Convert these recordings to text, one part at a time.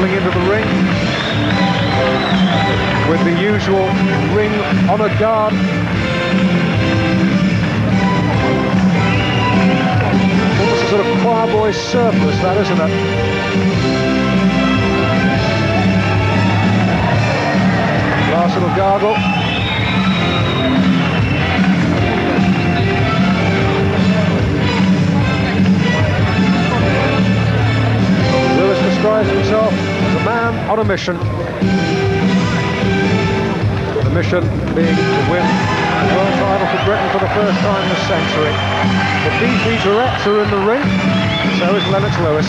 coming into the ring with the usual ring honour guard. Almost a sort of choir boy surplus, that, isn't it? Last little gargle. Lewis describes himself as a man on a mission. The mission being to win the world title for Britain for the first time this century. The BP Tourettes are in the ring, so is Lennox Lewis.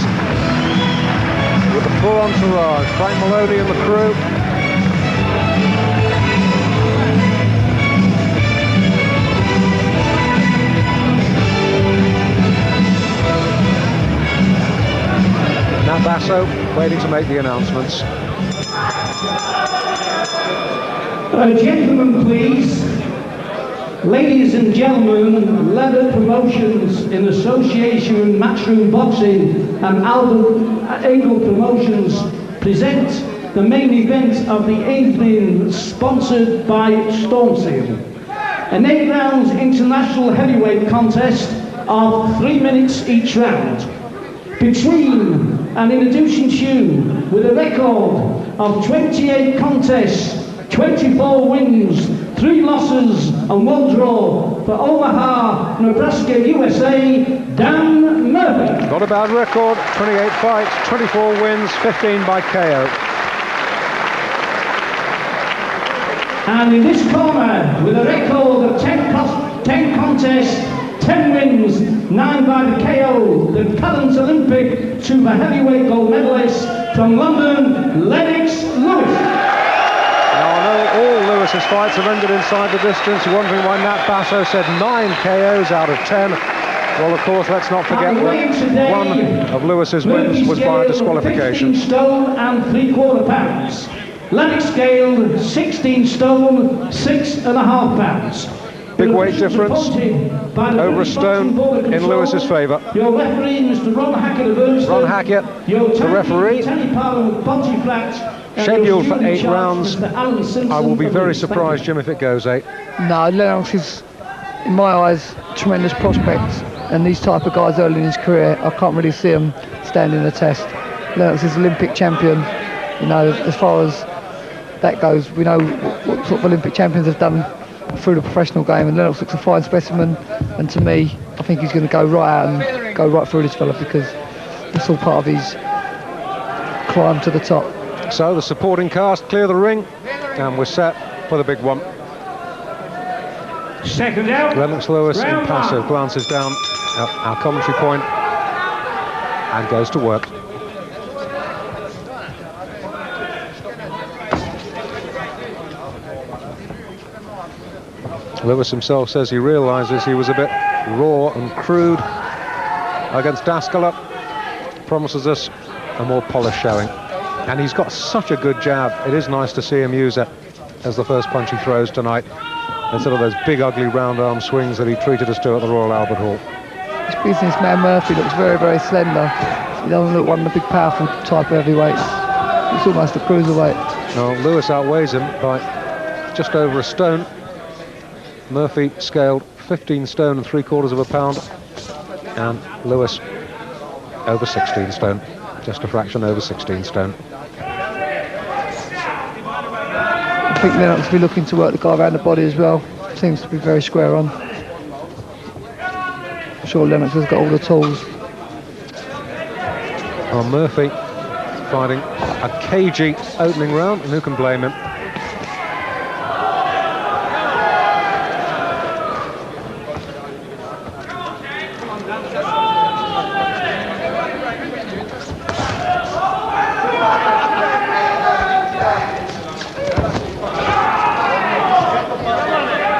With the full entourage, Frank Maloney and the crew. Nat Basso waiting to make the announcements. Gentlemen, please. Ladies and gentlemen, Leather Promotions in association with Matchroom Boxing and Albert Eagle Promotions present the main event of the evening, sponsored by Stormseal. An 8 rounds international heavyweight contest of 3 minutes each round. Between and introducing you with a record of 28 contests, 24 wins, 3 losses and 1 draw for Omaha, Nebraska, USA, Dan Murphy. Not a bad record, 28 fights, 24 wins, 15 by KO. And in this corner, with a record of 10 contests, 10 wins, 9 by the KO, the current Olympic super heavyweight gold medalist from London, Lennox Lewis. All Lewis's fights have ended inside the distance. You're wondering why Nat Basso said 9 KOs out of 10. Well, of course, let's not forget that one of Lewis's wins was by disqualification. 15 stone and 3/4 pounds. Lennox scaled 16 stone, 6.5 pounds. Big weight difference, over a stone in Lewis's favour. Your referee, Mr. Ron Hackett of Urnston. Ron Hackett, the referee. Scheduled for 8 rounds. I will be very surprised, Jim, if it goes 8. No, Lennox is, in my eyes, tremendous prospect, and these type of guys early in his career, I can't really see him standing the test. Lennox is Olympic champion. You know, as far as that goes, we know what sort of Olympic champions have done through the professional game, and Lennox looks a fine specimen, and to me, I think he's going to go right out and go right through this fella, because it's all part of his climb to the top. So the supporting cast clear the ring, and we're set for the big one. Second out. Lennox Lewis, impassive, glances down at our commentary point and goes to work. Lewis himself says he realises he was a bit raw and crude against Daskala. Promises us a more polished showing. And he's got such a good jab. It is nice to see him use it as the first punch he throws tonight, instead of those big, ugly round arm swings that he treated us to at the Royal Albert Hall. This businessman Murphy looks very, very slender. He doesn't look one of the big, powerful type of heavyweights. He's almost a cruiserweight. No, Lewis outweighs him by just over a stone. Murphy scaled 15 stone and 3/4 pounds, and Lewis over 16 stone, just a fraction over 16 stone. I think Lennox will be looking to work the guy around the body as well. Seems to be very square on. I'm sure Lennox has got all the tools. Well, Murphy fighting a cagey opening round, and who can blame him?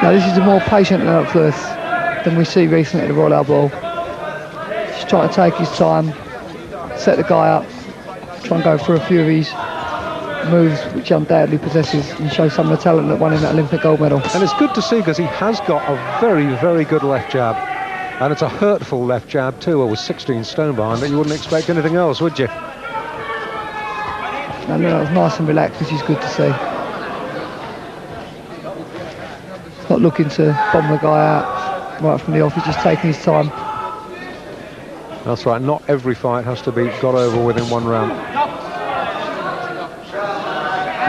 Now this is a more patient Lennox Lewis than we see recently at the Royal Albert Hall. He's trying to take his time, set the guy up, try and go through a few of his moves which he undoubtedly possesses, and show some of the talent that won him that Olympic gold medal. And it's good to see, because he has got a very, very good left jab, and it's a hurtful left jab too. Well, with 16 stone behind it, you wouldn't expect anything else, would you? And Lennox nice and relaxed, which is good to see. He's not looking to bomb the guy out right from the off, he's just taking his time. That's right, not every fight has to be got over within one round.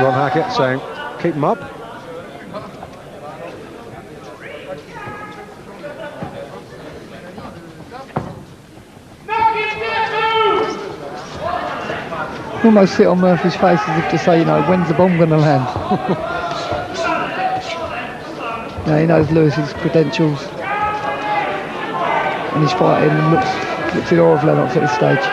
Ron Hackett saying, keep him up. Almost sit on Murphy's face as if to say, you know, when's the bomb going to land? You know, he knows Lewis's credentials and he's fighting and looks in awe of Lennox at this stage.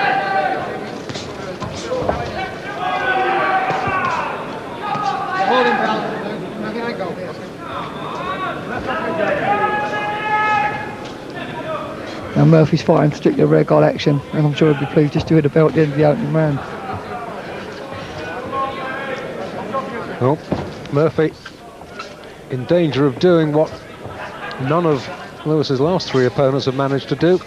Now Murphy's fighting strictly rear guard action, and I'm sure he'll be pleased just to hit the belt at the end of the opening round. Well, Murphy in danger of doing what none of Lewis's last three opponents have managed to do,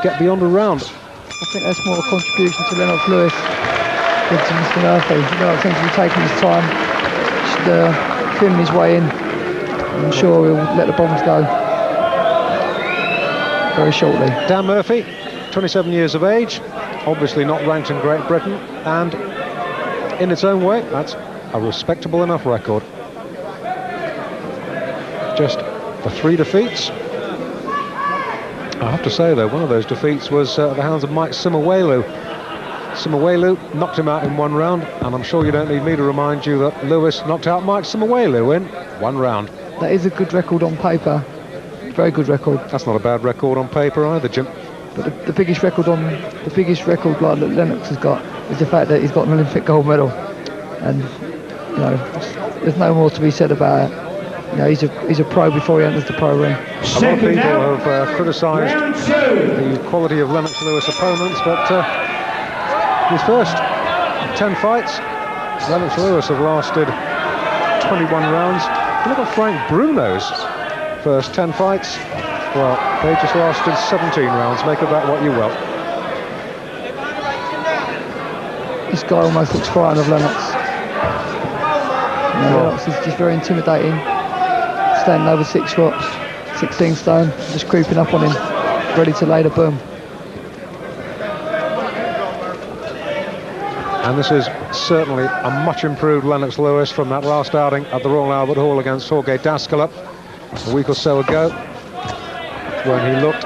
get beyond a round. I think that's more a contribution to Lennox Lewis than to Mr. Murphy. Lennox seems to be taking his time, just feeling his way in. I'm sure he'll let the bombs go very shortly. Dan Murphy, 27 years of age, obviously not ranked in Great Britain, and in its own way, that's a respectable enough record. Just the 3 defeats. I have to say though, one of those defeats was at the hands of Mike Simawelu. Simawelu knocked him out in 1 round, and I'm sure you don't need me to remind you that Lewis knocked out Mike Simawelu in 1 round. That is a good record on paper. Very good record. That's not a bad record on paper either, Jim. But the biggest record like that Lennox has got is the fact that he's got an Olympic gold medal, and you know, there's no more to be said about it. You know, he's a pro before he enters the pro ring. A lot of people have criticised the quality of Lennox Lewis opponents, but his first 10 fights, Lennox Lewis have lasted 21 rounds. Look at Frank Bruno's first 10 fights. Well, they just lasted 17 rounds. Make of that what you will. This guy almost looks frightened of Lennox. You know, Lennox is just very intimidating. Standing over 6 foot, 16 stone, just creeping up on him, ready to lay the boom. And this is certainly a much improved Lennox Lewis from that last outing at the Royal Albert Hall against Jorge Dascala a week or so ago, when he looked,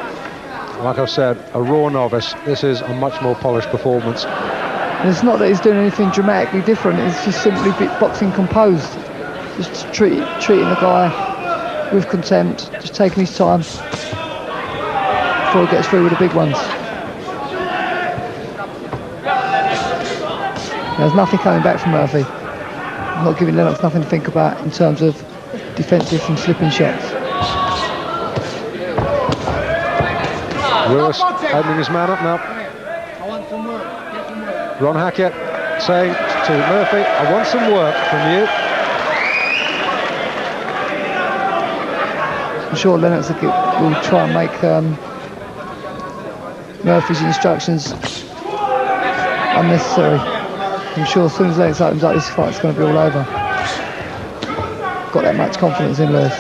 like I've said, a raw novice. This is a much more polished performance. And it's not that he's doing anything dramatically different, it's just simply boxing composed. Just treating the guy with contempt, just taking his time before he gets through with the big ones. There's nothing coming back from Murphy. I'm not giving Lennox nothing to think about in terms of defensive and slipping shots. Lewis opening his man up now. Ron Hackett saying to Murphy, I want some work from you. I'm sure Lennox will try and make Murphy's instructions unnecessary. I'm sure as soon as Lennox opens up, this fight's going to be all over. Got that much confidence in Lewis.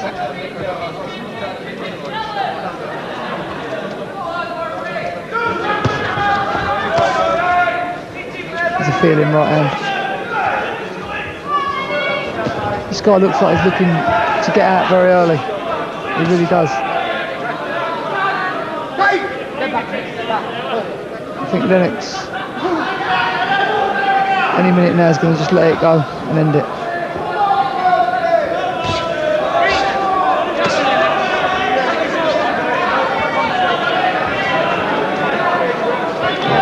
There's a feeling right hand. This guy looks like he's looking to get out very early. He really does. I think Lennox any minute now is going to just let it go and end it.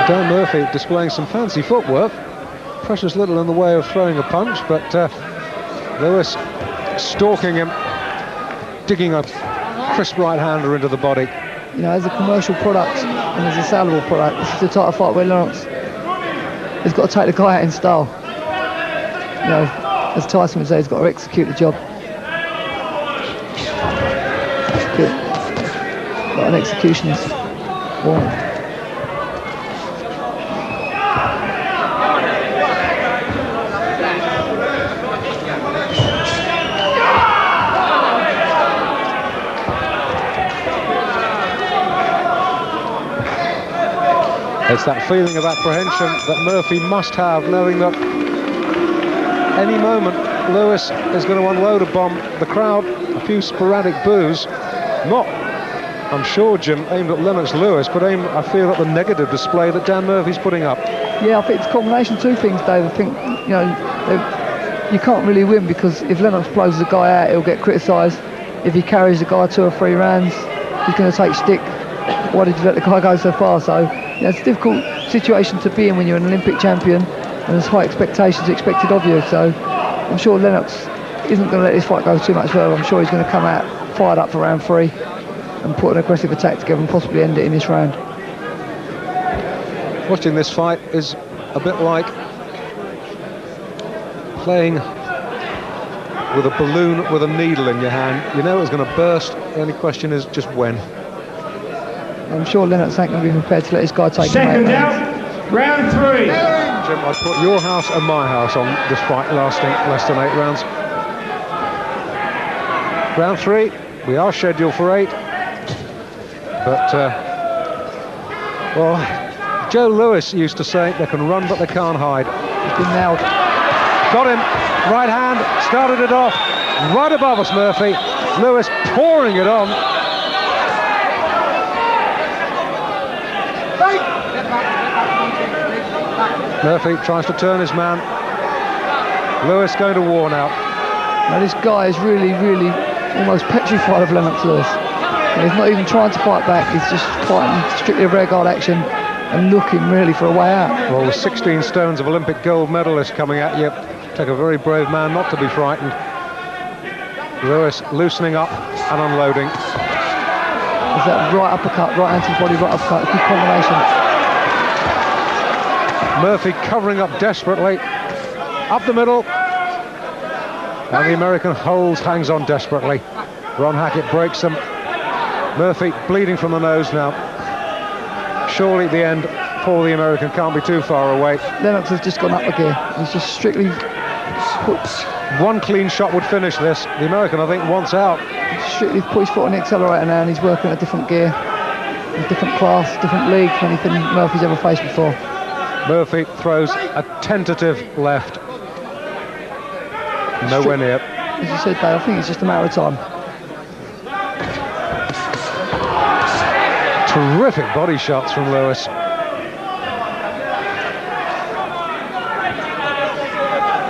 Dan Murphy displaying some fancy footwork. Precious little in the way of throwing a punch, but Lewis stalking him, digging a crisp right-hander into the body. You know, as a commercial product and as a saleable product, this is the type of fight where Lennox has got to take the guy out in style. You know, as Tyson would say, he's got to execute the job. Good. Got an executionist. Warning. It's that feeling of apprehension that Murphy must have, knowing that any moment Lewis is going to unload a bomb. The crowd, a few sporadic boos, not, I'm sure, Jim, aimed at Lennox Lewis, but aimed, I feel, at the negative display that Dan Murphy's putting up. Yeah, I think it's a combination of two things, Dave. I think, you know, you can't really win, because if Lennox blows the guy out, he'll get criticised. If he carries the guy 2 or 3 rounds, he's going to take stick. Why did you let the guy go so far? So, you know, it's a difficult situation to be in when you're an Olympic champion and there's high expectations expected of you. So I'm sure Lennox isn't going to let this fight go too much further. I'm sure he's going to come out fired up for round 3 and put an aggressive attack together and possibly end it in this round. Watching this fight is a bit like playing with a balloon with a needle in your hand. You know it's going to burst. The only question is just when. I'm sure Lennox ain't going to be prepared to let this guy take him out, round 3. Jim, I'd put your house and my house on this fight lasting less than 8 rounds. Round 3, we are scheduled for 8. But, well, Joe Lewis used to say they can run but they can't hide. He's been nailed. Got him, right hand, started it off, right above us, Murphy. Lewis pouring it on. Murphy tries to turn his man. Lewis going to war now. Now this guy is really, really almost petrified of Lennox Lewis. And he's not even trying to fight back, he's just fighting strictly a rear guard action and looking really for a way out. Well, with 16 stones of Olympic gold medalist coming at you, take a very brave man not to be frightened. Lewis loosening up and unloading. There's that right uppercut, right hand to the body, right uppercut, good combination. Murphy covering up desperately, up the middle, and the American hangs on desperately. Ron Hackett breaks them. Murphy bleeding from the nose now. Surely the end for the American can't be too far away. Lennox has just gone up a gear. He's just strictly put... One clean shot would finish this. The American, I think, wants out. Strictly put his foot on the accelerator now, and he's working a different gear, a different class, different league from anything Murphy's ever faced before. Murphy throws a tentative left. Nowhere near. As you said, Dave, I think it's just a matter of time. Terrific body shots from Lewis.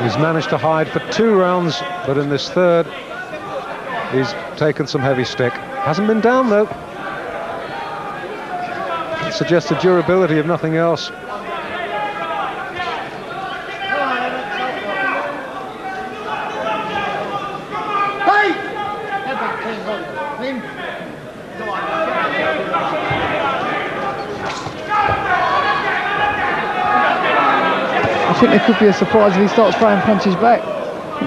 He's managed to hide for 2 rounds, but in this 3rd, he's taken some heavy stick. Hasn't been down, though. It suggests the durability, if nothing else. I think there could be a surprise if he starts throwing punches back.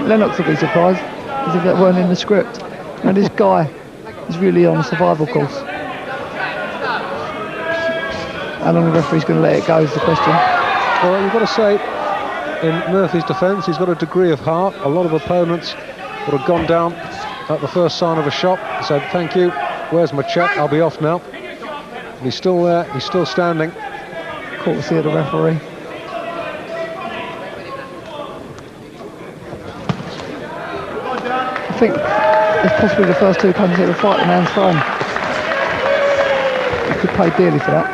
Lennox will be surprised, as if that weren't in the script. And this guy is really on a survival course. How long the referee's going to let it go is the question. Well, you've got to say, in Murphy's defence, he's got a degree of heart. A lot of opponents would have gone down at the first sign of a shot, said, thank you, where's my check, I'll be off now. And he's still there, he's still standing. Courtesy of the referee. I think it's possibly the first 2 punches that will fight the man's thrown. He could pay dearly for that.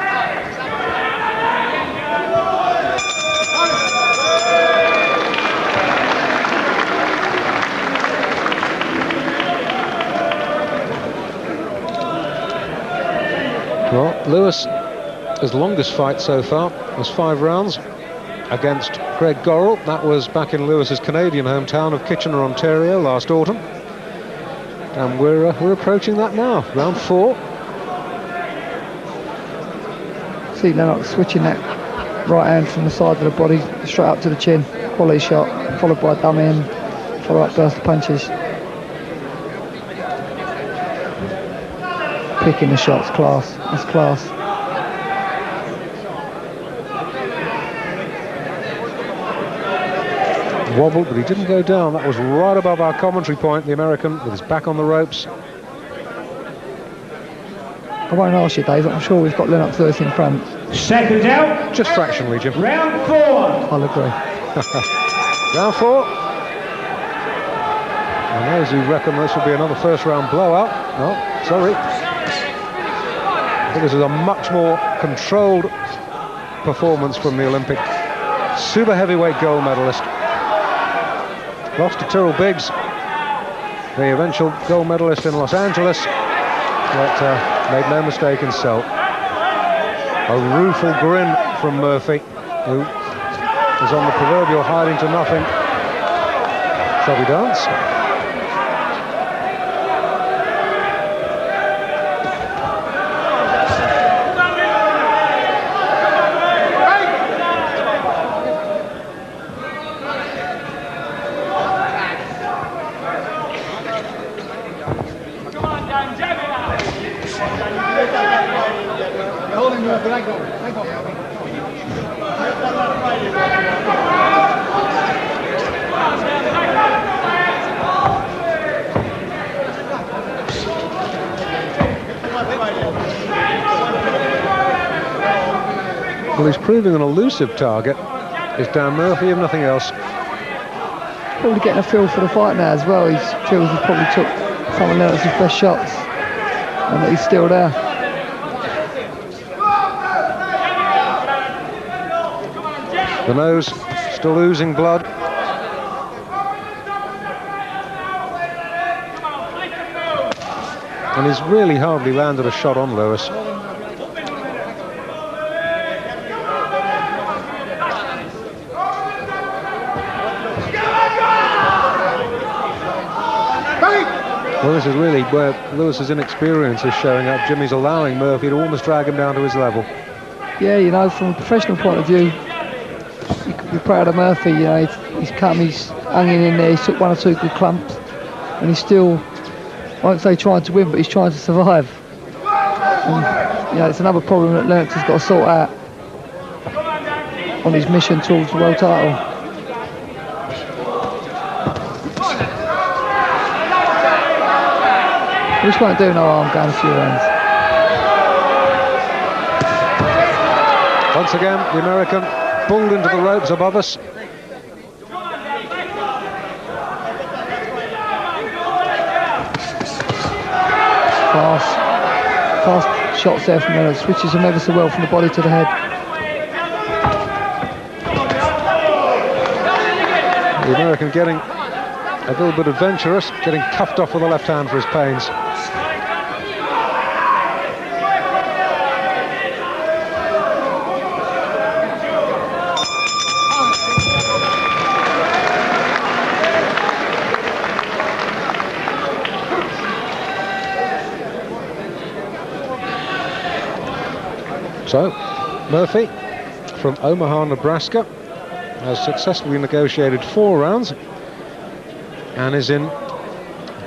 Well, Lewis, his longest fight so far was 5 rounds against Greg Gorrell. That was back in Lewis's Canadian hometown of Kitchener, Ontario, last autumn. And we're approaching that now, round 4. See Lennox switching that right hand from the side of the body straight up to the chin. Quality shot, followed by a dummy and follow-up burst of punches. Picking the shots, class. That's class. Wobbled, but he didn't go down. That was right above our commentary point, the American, with his back on the ropes. I won't ask you, Dave. I'm sure we've got Lennox Lewis in front. Seconds out. Just fractionally, Jim. Round 4. I'll agree. Round 4. And those who reckon this will be another first-round blowout. No, sorry. I think this is a much more controlled performance from the Olympic super heavyweight gold medalist. Lost to Tyrrell Biggs, the eventual gold medalist in Los Angeles, but made no mistake in self. A rueful grin from Murphy, who is on the proverbial hiding to nothing. Shall we dance? Well, he's proving an elusive target, is Dan Murphy, if nothing else. Probably getting a feel for the fight now as well. He feels he probably took some of Lennox's best shots, and that he's still there. The nose still oozing blood. And he's really hardly landed a shot on Lewis. Well, this is really where Lewis's inexperience is showing up. Jimmy's allowing Murphy to almost drag him down to his level. Yeah, you know, from a professional point of view, you could be proud of Murphy. You know, he's come, he's hanging in there, he's took 1 or 2 good clumps, and he's still, I won't say trying to win, but he's trying to survive. And, you know, it's another problem that Lennox has got to sort out on his mission towards the world title. This won't do no harm going a few rounds. Once again, the American pulled into the ropes above us. Fast shots there from Lennox, switches him ever so well from the body to the head. The American getting a little bit adventurous, getting cuffed off with the left hand for his pains. So, Murphy from Omaha, Nebraska, has successfully negotiated 4 rounds and is in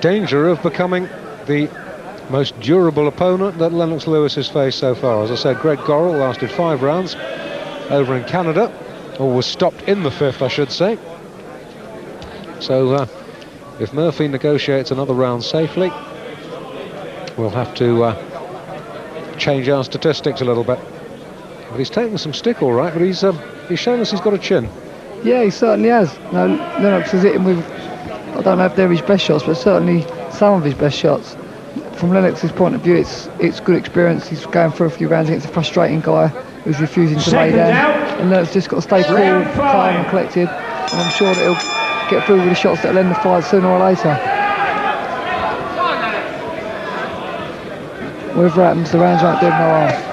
danger of becoming the most durable opponent that Lennox Lewis has faced so far. As I said, Greg Gorrell lasted 5 rounds over in Canada, or was stopped in the 5th, I should say. So, if Murphy negotiates another round safely, we'll have to change our statistics a little bit. But he's taken some stick all right, but he's shown us he's got a chin. Yeah, he certainly has. No, Lennox has hit him with, I don't know if they're his best shots, but certainly some of his best shots. From Lennox's point of view, it's good experience. He's going through a few rounds against a frustrating guy who's refusing to lay down. And Lennox just got to stay cool, calm and collected. And I'm sure that he'll get through with the shots that'll end the fight sooner or later. Whatever happens, the rounds won't do him no harm.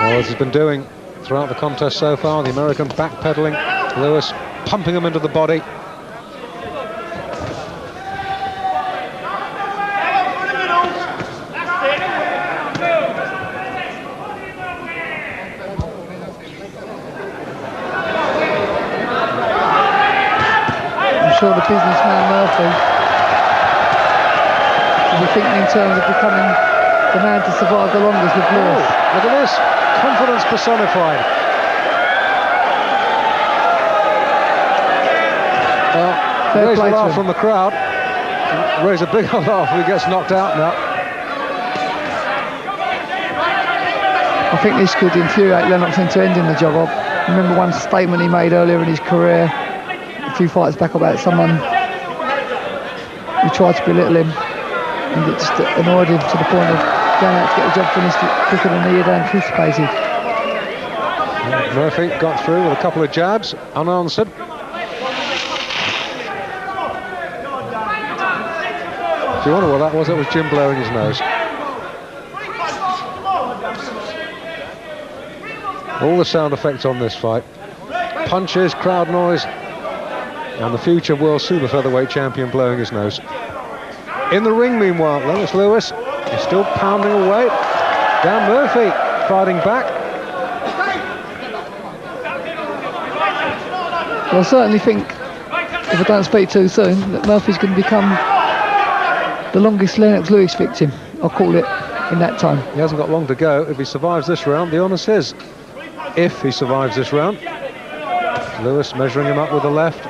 Well, as he's been doing throughout the contest so far, the American backpedaling, Lewis pumping him into the body. I'm sure the businessman Murphy will be thinking in terms of becoming the man to survive the longest with Lewis. Look at this, confidence personified. Well, raise a laugh from the crowd. Raise a bigger laugh if he gets knocked out now. think this could infuriate Lennox into ending the job. I remember one statement he made earlier in his career, a few fights back, about someone who tried to belittle him, and it just annoyed him to the point of going out to get the job finished quicker than he had anticipated. Murphy got through with a couple of jabs, unanswered. If you wonder what that was Jim blowing his nose. All the sound effects on this fight. Punches, crowd noise, and the future world super featherweight champion blowing his nose. In the ring, meanwhile, Lennox Lewis is still pounding away. Dan Murphy fighting back. Well, I certainly think, if I don't speak too soon, that Murphy's going to become the longest Lennox Lewis victim. I'll call it in that time. He hasn't got long to go. If he survives this round, the honour's his. If he survives this round. Lewis measuring him up with the left.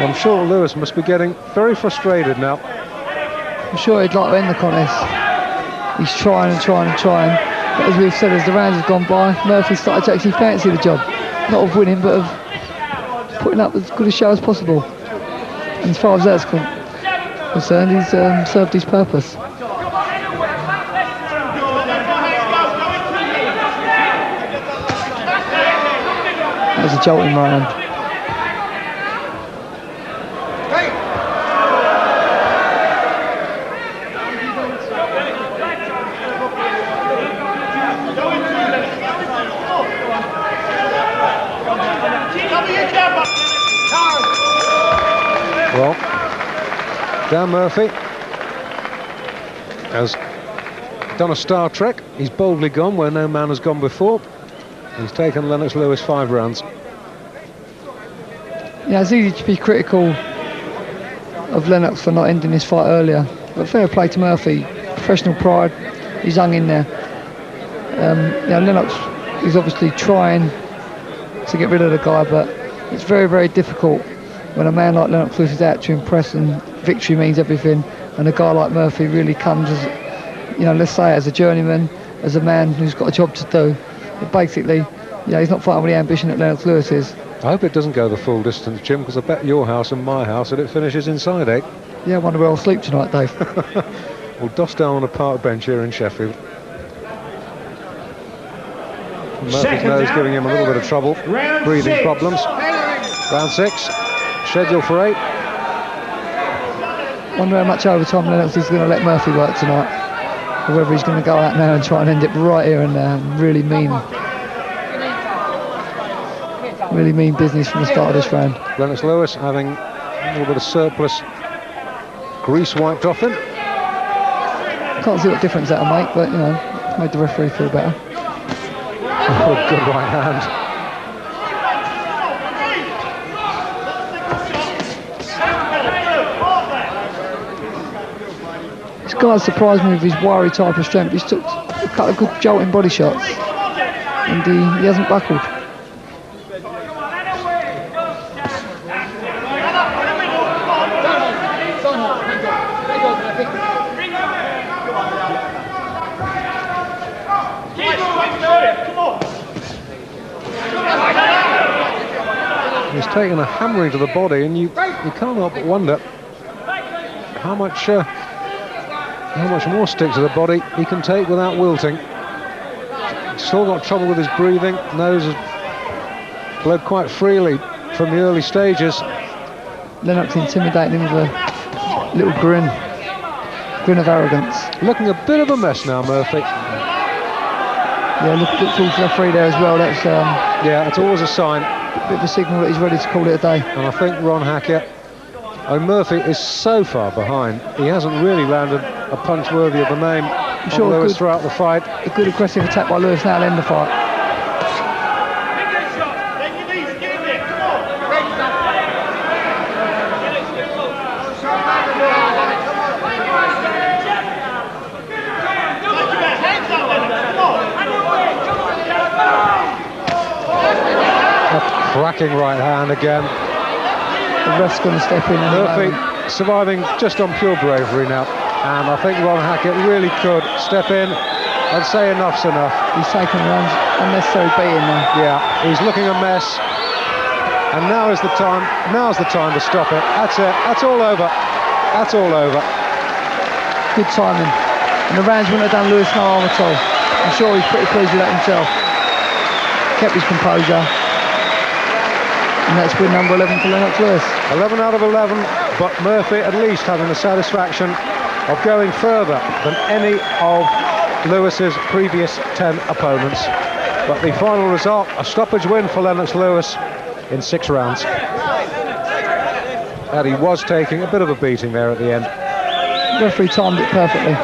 I'm sure Lewis must be getting very frustrated now. I'm sure he'd like to end the contest. He's trying and trying and trying. But as we've said, as the rounds have gone by, Murphy started to actually fancy the job. Not of winning, but of putting up as good a show as possible. And as far as that's concerned, he's served his purpose. That was a jolting round. Well, Dan Murphy has done a Star Trek. He's boldly gone where no man has gone before. He's taken Lennox Lewis 5 rounds. Yeah, it's easy to be critical of Lennox for not ending this fight earlier, but fair play to Murphy. Professional pride, he's hung in there. Lennox is obviously trying to get rid of the guy, but it's very, very difficult when a man like Lennox Lewis is out to impress and victory means everything, and a guy like Murphy really comes as, let's say as a journeyman, as a man who's got a job to do. But basically, he's not fighting with the ambition that Lennox Lewis is. I hope it doesn't go the full distance, Jim, because I bet your house and my house that it finishes inside 8. Yeah, I wonder where I'll sleep tonight, Dave. We'll doss down on a park bench here in Sheffield. Murphy's nose giving him a little bit of trouble, breathing problems. Round 6, scheduled for 8. Wonder how much overtime Lennox is going to let Murphy work tonight, or whether he's going to go out now and try and end it right here and really mean business from the start of this round. Lennox Lewis having a little bit of surplus grease wiped off him. Can't see what difference that'll make, but made the referee feel better. Oh, good right hand. This guy surprised me with his wiry type of strength. He's took a couple of good jolting body shots, and he hasn't buckled. He's taken a hammering to the body, and you can't help but wonder how much more stick to the body he can take without wilting. He's still got trouble with his breathing. Nose has bled quite freely from the early stages. Lennox intimidating him with a little grin of arrogance. Looking a bit of a mess now, Murphy. Yeah, look towards the referee there as well. That's yeah, it's always a sign. A bit of a signal that he's ready to call it a day. And I think Ron Hackett, Murphy is so far behind. He hasn't really landed a punch worthy of the name of Lewis throughout the fight. A good aggressive attack by Lewis now to end the fight. Cracking right hand again. The ref's going to step in. Murphy surviving just on pure bravery now. And I think Ron Hackett really could step in and say enough's enough. He's taken an unnecessary beating now. Yeah, he's looking a mess. And now's the time to stop it. That's it. That's all over. That's all over. Good timing. And the rounds wouldn't have done Lewis no harm at all. I'm sure he's pretty pleased with that himself. Kept his composure. And that's win number 11 for Lennox Lewis. 11 out of 11, but Murphy at least having the satisfaction of going further than any of Lewis's previous 10 opponents. But the final result, a stoppage win for Lennox Lewis in 6 rounds. And he was taking a bit of a beating there at the end. The referee timed it perfectly.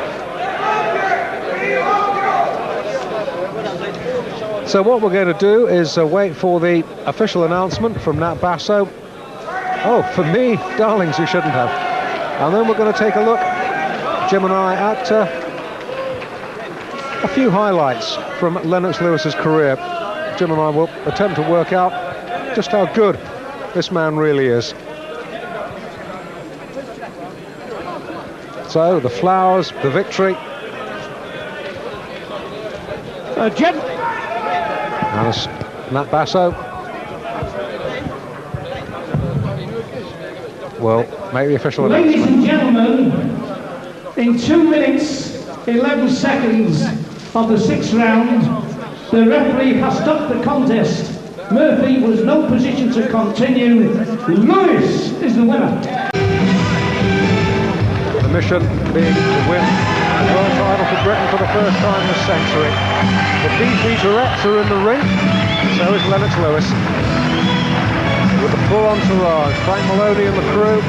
So what we're going to do is wait for the official announcement from Nat Basso. Oh, for me, darlings, you shouldn't have. And then we're going to take a look, Jim and I, at a few highlights from Lennox Lewis's career. Jim and I will attempt to work out just how good this man really is. So, the flowers, the victory. Jim. And Nat Basso will make the official announcement. Ladies and gentlemen, in 2 minutes, 11 seconds of the 6th round, the referee has stopped the contest. Murphy was no position to continue. Lewis is the winner. The mission being to win the world title for Britain for the first time this century. The BP directs are in the ring, so is Lennox Lewis. With the full entourage, Frank Maloney and the crew.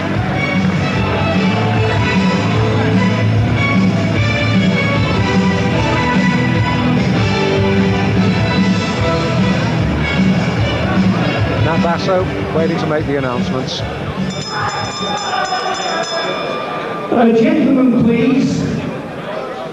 Nat Basso waiting to make the announcements. Gentlemen, please.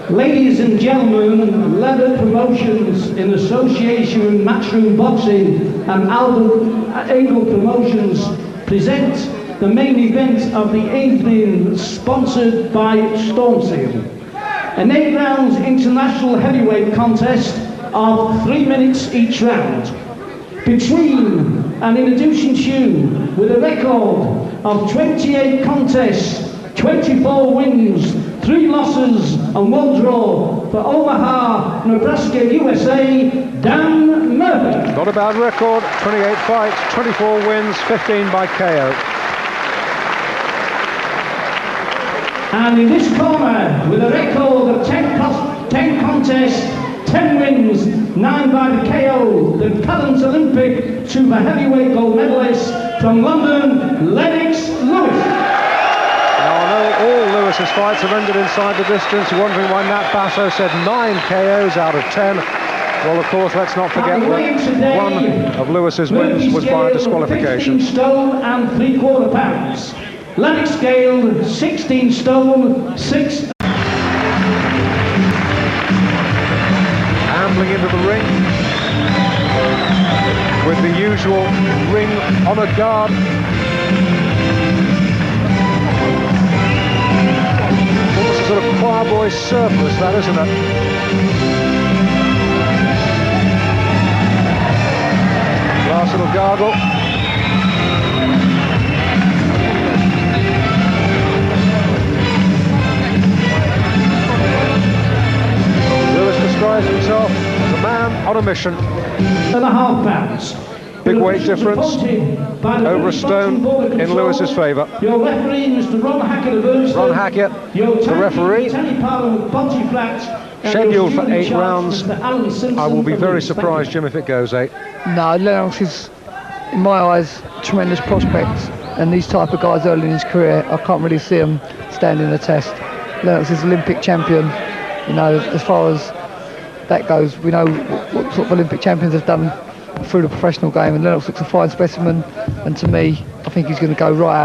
Ladies and gentlemen, Leather Promotions in association with Matchroom Boxing and Angle Promotions present the main event of the evening, sponsored by Stormseal. An 8 rounds international heavyweight contest of 3 minutes each round. Between and introducing you with a record of 28 contests, 24 wins, 3 losses and 1 draw for Omaha, Nebraska, USA, Dan Murphy. Not a bad record, 28 fights, 24 wins, 15 by KO. And in this corner, with a record of 10 contests, 10 wins, 9 by the KO, the Paralympic super heavyweight gold medalist from London, Lennox Lewis. All Lewis's fights have ended inside the distance. You're wondering why Nat Basso said 9 KOs out of 10. Well, of course, let's not forget that one of Lewis's wins was by disqualification. 16 stone and 3/4 pounds. Lennox scaled 16 stone, 6. Ambling into the ring with the usual ring honour guard. Sort of choir boy surplus, that, isn't it? Last little gargle. Lewis describes himself as a man on a mission. 1.5 pounds. Big weight difference, over a stone in Lewis's favour. Your referee, Mr. Ron Hackett of Urnston. Ron Hackett, the referee, scheduled for 8 rounds. I will be very surprised, Jim, if it goes 8. No, Lennox is, in my eyes, tremendous prospects. And these type of guys early in his career, I can't really see them standing the test. Lennox is Olympic champion. You know, as far as that goes, we know what sort of Olympic champions have done through the professional game, and Lennox looks a fine specimen, and to me, I think he's going to go right out.